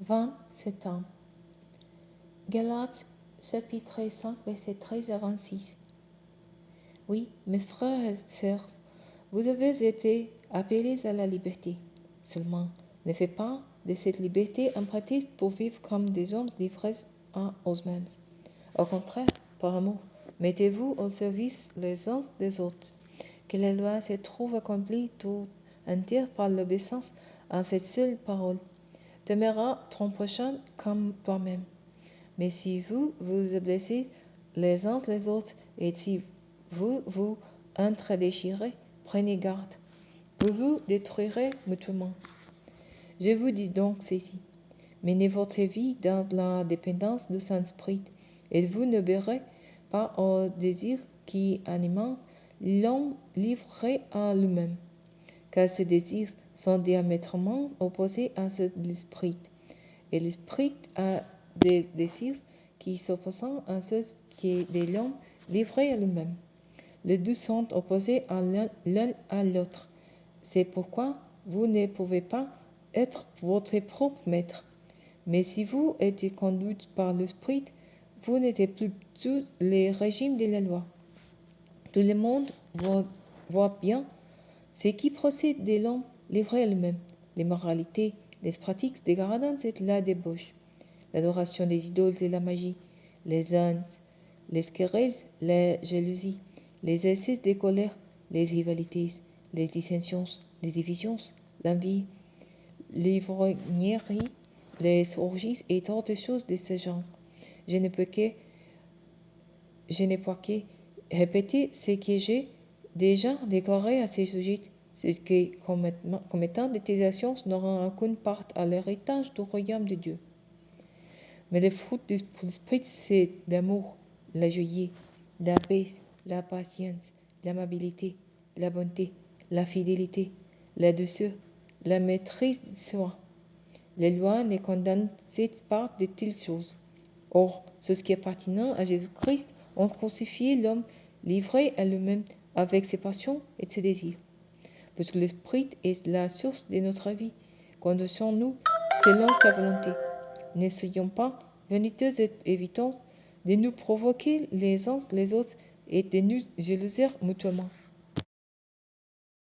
27 ans. Galates chapitre 5 versets 13 à 26. Oui, mes frères et sœurs, vous avez été appelés à la liberté. Seulement, ne faites pas de cette liberté un prétexte pour vivre comme des hommes livrés à eux-mêmes. Au contraire, par amour, mettez-vous au service les uns des autres. Que la loi se trouve accomplie tout entière par l'obéissance à cette seule parole. Tu aimeras ton prochain comme toi-même. Mais si vous vous blessez les uns les autres et si vous vous entre-déchirez, prenez garde. Vous vous détruirez mutuellement. Je vous dis donc ceci. Menez votre vie dans la dépendance du Saint-Esprit et vous ne n'obéirez pas aux désirs qui animent l'homme livré à lui-même. Car ces désirs sont diamétralement opposés à ceux de l'esprit, et l'esprit a des désirs qui s'opposent à ceux de l'homme livré à lui-même. Les deux sont opposés à l'un à l'autre. C'est pourquoi vous ne pouvez pas être votre propre maître. Mais si vous êtes conduit par l'esprit, vous n'êtes plus sous le régime de la loi. Tout le monde voit bien ce qui procède de l'homme livré à lui-même, l'immoralité, les pratiques dégradantes et la débauche, l'adoration des idoles et la magie, les haines, les querelles, les jalousies, les excès de colère, les rivalités, les dissensions, les divisions, l'envie, l'ivrognerie, les orgies et d'autres choses de ce genre. Je ne peux que répéter ce que j'ai déjà déclaré à ce sujet, c'est que commettant de telles actions n'auront aucune part à l'héritage du royaume de Dieu. Mais le fruit de l'esprit, c'est l'amour, la joie, la paix, la patience, l'amabilité, la bonté, la fidélité, la douceur, la maîtrise de soi. Les lois ne condamnent pas de telles choses. Or, ce qui est pertinent à Jésus-Christ ont crucifié l'homme livré à lui-même avec ses passions et ses désirs. Parce que l'esprit est la source de notre vie. Conduisons-nous selon sa volonté. Ne soyons pas vaniteux et évitons de nous provoquer les uns les autres et de nous jalouser mutuellement.